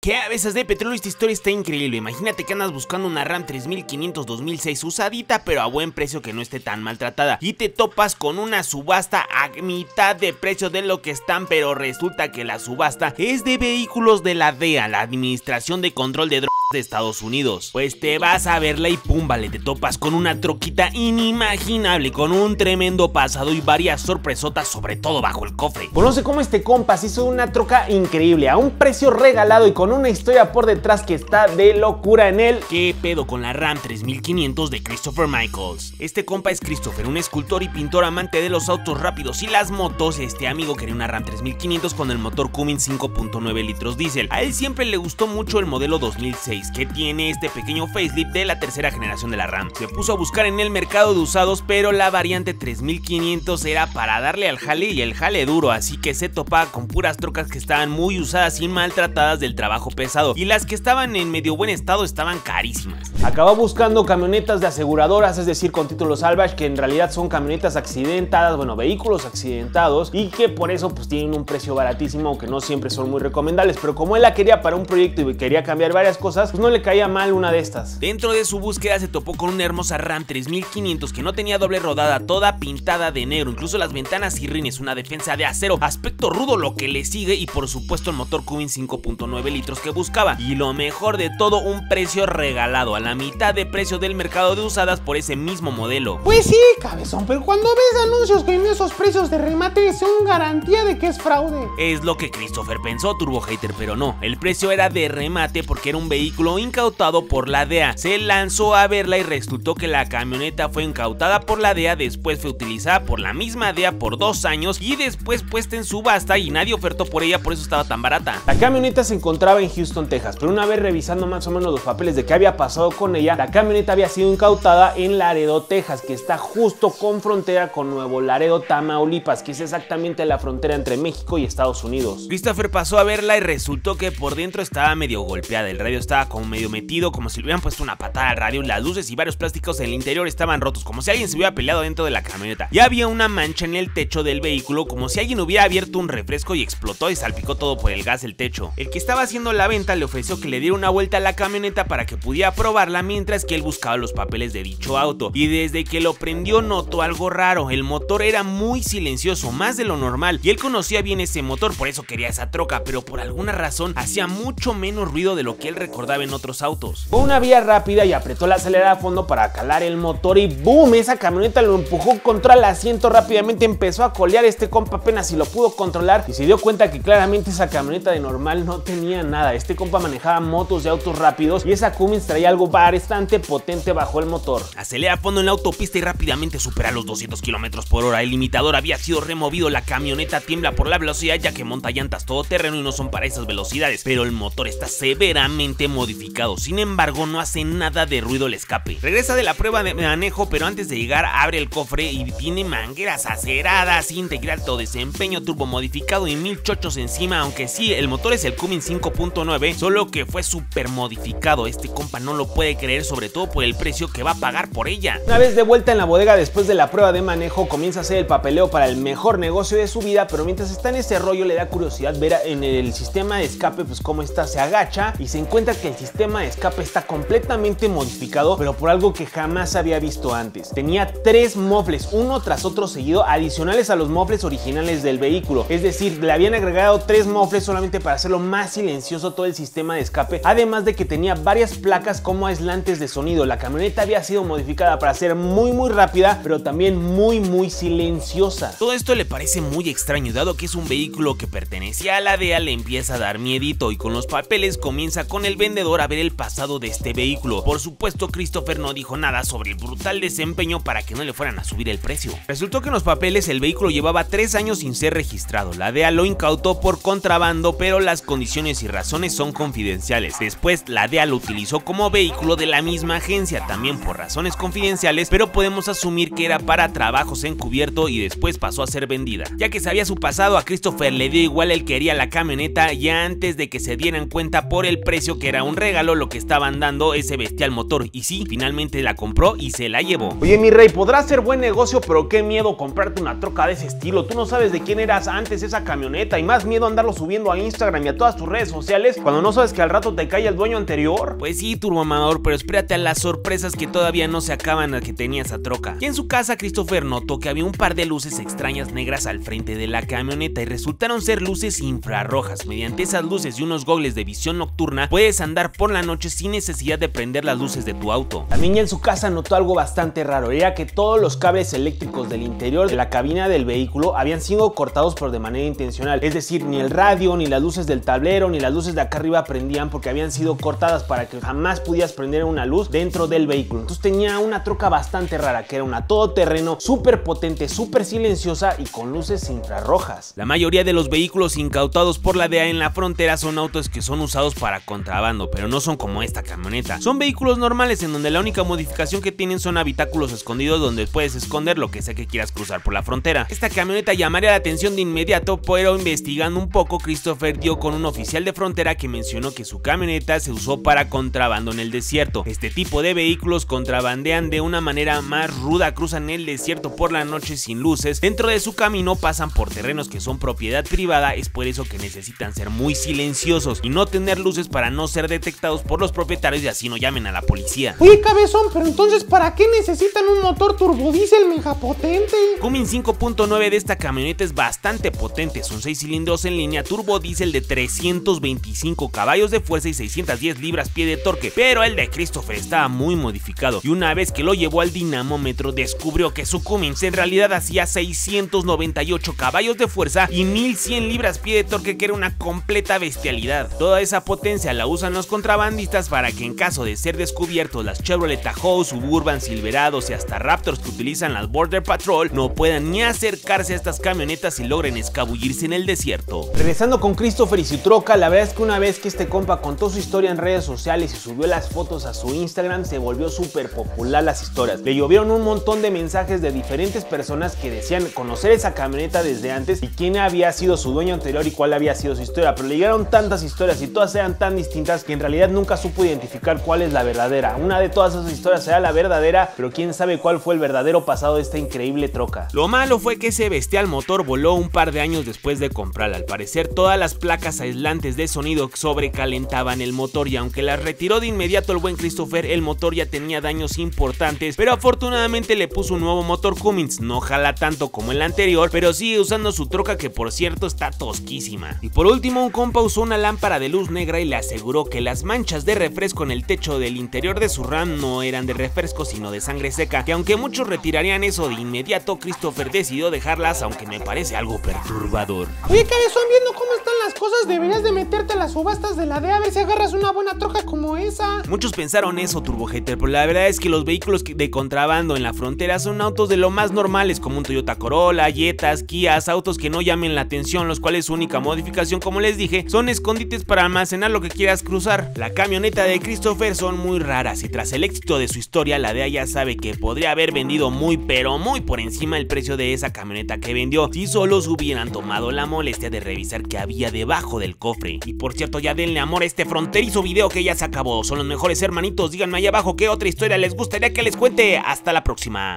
Que a veces de petróleo esta historia está increíble. Imagínate que andas buscando una RAM 3500 2006 usadita, pero a buen precio, que no esté tan maltratada, y te topas con una subasta a mitad de precio de lo que están, pero resulta que la subasta es de vehículos de la DEA, la Administración de Control de Drogas de Estados Unidos. Pues te vas a verla y pum, vale, te topas con una troquita inimaginable, con un tremendo pasado y varias sorpresotas, sobre todo bajo el cofre. Pues no sé cómo este compa se hizo una troca increíble, a un precio regalado y con una historia por detrás que está de locura en él. ¿Qué pedo con la RAM 3500 de Christopher Michaels? Este compa es Christopher, un escultor y pintor amante de los autos rápidos y las motos. Este amigo quería una RAM 3500 con el motor Cummins 5.9 litros diésel. A él siempre le gustó mucho el modelo 2006, que tiene este pequeño facelift de la tercera generación de la RAM. Se puso a buscar en el mercado de usados, pero la variante 3500 era para darle al jale y el jale duro, así que se topaba con puras trocas que estaban muy usadas y maltratadas del trabajo pesado, y las que estaban en medio buen estado estaban carísimas. Acabó buscando camionetas de aseguradoras, es decir, con título salvage, que en realidad son camionetas accidentadas, bueno, vehículos accidentados, y que por eso pues tienen un precio baratísimo, aunque no siempre son muy recomendables, pero como él la quería para un proyecto y quería cambiar varias cosas, pues no le caía mal una de estas. Dentro de su búsqueda se topó con una hermosa RAM 3500 que no tenía doble rodada, toda pintada de negro, incluso las ventanas y rines, una defensa de acero, aspecto rudo lo que le sigue, y por supuesto el motor Cummins 5.9 litros que buscaba. Y lo mejor de todo, un precio regalado, a la mitad de precio del mercado de usadas por ese mismo modelo. Pues sí, cabezón, pero cuando ves anuncios que en esos precios de remate son garantía de que es fraude. Es lo que Christopher pensó, Turbo Hater, pero no, el precio era de remate porque era un vehículo incautado por la DEA. Se lanzó a verla y resultó que la camioneta fue incautada por la DEA, después fue utilizada por la misma DEA por 2 años y después puesta en subasta y nadie ofertó por ella, por eso estaba tan barata. La camioneta se encontraba en Houston, Texas, pero una vez revisando más o menos los papeles de qué había pasado con ella, la camioneta había sido incautada en Laredo, Texas, que está justo con frontera con Nuevo Laredo, Tamaulipas, que es exactamente la frontera entre México y Estados Unidos. Christopher pasó a verla y resultó que por dentro estaba medio golpeada, el radio estaba como medio metido, como si le hubieran puesto una patada al radio, las luces y varios plásticos en el interior estaban rotos, como si alguien se hubiera peleado dentro de la camioneta. Y había una mancha en el techo del vehículo, como si alguien hubiera abierto un refresco y explotó y salpicó todo por el gas del techo. El que estaba haciendo la venta le ofreció que le diera una vuelta a la camioneta para que pudiera probarla mientras que él buscaba los papeles de dicho auto. Y desde que lo prendió notó algo raro, el motor era muy silencioso, más de lo normal, y él conocía bien ese motor, por eso quería esa troca, pero por alguna razón hacía mucho menos ruido de lo que él recordaba en otros autos. Fue una vía rápida y apretó la acelerada a fondo para calar el motor y ¡boom! Esa camioneta lo empujó contra el asiento, rápidamente empezó a colear. Este compa apenas si lo pudo controlar y se dio cuenta que claramente esa camioneta de normal no tenía nada. Este compa manejaba motos de autos rápidos y esa Cummins traía algo bastante potente bajo el motor. Acelera a fondo en la autopista y rápidamente supera los 200 km/h. El limitador había sido removido, la camioneta tiembla por la velocidad ya que monta llantas todoterreno y no son para esas velocidades, pero el motor está severamente modificado, sin embargo no hace nada de ruido el escape. Regresa de la prueba de manejo, pero antes de llegar abre el cofre y tiene mangueras aceradas, integral alto desempeño, turbo modificado y 1000 chochos encima, aunque sí, el motor es el Cummins 5.9, solo que fue súper modificado. Este compa no lo puede creer, sobre todo por el precio que va a pagar por ella. Una vez de vuelta en la bodega después de la prueba de manejo, comienza a hacer el papeleo para el mejor negocio de su vida, pero mientras está en ese rollo le da curiosidad ver en el sistema de escape pues cómo está. Se agacha y se encuentra que el sistema de escape está completamente modificado, pero por algo que jamás había visto antes. Tenía 3 mofles, uno tras otro seguido, adicionales a los mofles originales del vehículo. Es decir, le habían agregado 3 mofles solamente para hacerlo más silencioso todo el sistema de escape, además de que tenía varias placas como aislantes de sonido. La camioneta había sido modificada para ser muy rápida, pero también muy silenciosa. Todo esto le parece muy extraño, dado que es un vehículo que pertenecía a la DEA, le empieza a dar miedito y con los papeles comienza con el vendedor a ver el pasado de este vehículo. Por supuesto, Christopher no dijo nada sobre el brutal desempeño para que no le fueran a subir el precio. Resultó que en los papeles el vehículo llevaba 3 años sin ser registrado. La DEA lo incautó por contrabando, pero las condiciones y razones son confidenciales. Después la DEA lo utilizó como vehículo de la misma agencia, también por razones confidenciales, pero podemos asumir que era para trabajos encubierto y después pasó a ser vendida. Ya que sabía su pasado, a Christopher le dio igual, él quería la camioneta ya antes de que se dieran cuenta por el precio, que era un regalo lo que estaban dando ese bestial motor. Y sí, finalmente la compró y se la llevó. Oye, mi rey, podrá ser buen negocio, pero qué miedo comprarte una troca de ese estilo. Tú no sabes de quién eras antes esa camioneta, y más miedo andarlo subiendo a Instagram y a todas tus redes sociales cuando no sabes que al rato te cae el dueño anterior. Pues sí, turbomamador, pero espérate a las sorpresas que todavía no se acaban a que tenía esa troca. Y en su casa, Christopher notó que había un par de luces extrañas negras al frente de la camioneta y resultaron ser luces infrarrojas. Mediante esas luces y unos gogles de visión nocturna puedes andar por la noche sin necesidad de prender las luces de tu auto. También ya en su casa notó algo bastante raro, era que todos los cables eléctricos del interior de la cabina del vehículo habían sido cortados pero de manera intencional. Es decir, ni el radio, ni las luces del tablero, ni las luces de acá arriba prendían porque habían sido cortadas para que jamás pudieras prender una luz dentro del vehículo. Entonces tenía una troca bastante rara, que era una todoterreno, súper potente, súper silenciosa y con luces infrarrojas. La mayoría de los vehículos incautados por la DEA en la frontera son autos que son usados para contrabando, pero no son como esta camioneta. Son vehículos normales en donde la única modificación que tienen son habitáculos escondidos donde puedes esconder lo que sea que quieras cruzar por la frontera. Esta camioneta llamaría la atención de inmediato, pero investigando un poco, Christopher dio con un oficial de frontera que mencionó que su camioneta se usó para contrabando en el desierto. Este tipo de vehículos contrabandean de una manera más ruda, cruzan el desierto por la noche sin luces, dentro de su camino pasan por terrenos que son propiedad privada, es por eso que necesitan ser muy silenciosos y no tener luces para no ser detectados por los propietarios y así no llamen a la policía. Oye, cabezón, pero entonces ¿para qué necesitan un motor turbodiesel mega potente? Cummins 5.9 de esta camioneta es bastante potente, son 6 cilindros en línea turbodiesel de 325 caballos de fuerza y 610 libras-pie de torque, pero el de Christopher estaba muy modificado y una vez que lo llevó al dinamómetro descubrió que su Cummins en realidad hacía 698 caballos de fuerza y 1100 libras-pie de torque, que era una completa bestialidad. Toda esa potencia la usan los contrabandistas para que en caso de ser descubiertos las Chevrolet Tahoe, Suburban, Silverados y hasta Raptors que utilizan las Border Patrol no puedan ni acercarse a estas camionetas y logren escabullirse en el desierto. Regresando con Christopher y su troca, la verdad es que una vez que este compa contó su historia en redes sociales y subió las fotos a su Instagram, se volvió súper popular las historias. Le llovieron un montón de mensajes de diferentes personas que decían conocer esa camioneta desde antes y quién había sido su dueño anterior y cuál había sido su historia, pero le llegaron tantas historias y todas eran tan distintas que en realidad nunca supo identificar cuál es la verdadera. Una de todas esas historias era la verdadera, pero quién sabe cuál fue el verdadero pasado de esta increíble troca. Lo malo fue que ese bestial motor voló un par de años después de comprarla. Al parecer todas las placas aislantes de sonido sobrecalentaban el motor y aunque las retiró de inmediato el buen Christopher, el motor ya tenía daños importantes, pero afortunadamente le puso un nuevo motor Cummins. No jala tanto como el anterior, pero sigue usando su troca, que por cierto está tosquísima. Y por último, un compa usó una lámpara de luz negra y le aseguró que las manchas de refresco en el techo del interior de su RAM no eran de refresco sino de sangre seca, que aunque muchos retirarían eso de inmediato, Christopher decidió dejarlas, aunque me parece algo perturbador. Oye, cabezón, viendo cómo están las cosas, deberías de meterte a las subastas de la DEA a ver si agarras una buena troca como esa. Muchos pensaron eso, Turbo Hater, pero la verdad es que los vehículos de contrabando en la frontera son autos de lo más normales, como un Toyota Corolla, Jetas, Kias, autos que no llamen la atención, los cuales su única modificación, como les dije, son escondites para almacenar lo que quieras cruzar. La camioneta de Christopher son muy raras y tras el éxito de su historia, la DEA ya sabe que podría haber vendido muy pero muy por encima el precio de esa camioneta que vendió si solo se hubieran tomado la molestia de revisar qué había debajo del cofre. Y por cierto, ya denle amor a este fronterizo video que ya se acabó. Son los mejores, hermanitos. Díganme ahí abajo qué otra historia les gustaría que les cuente. Hasta la próxima.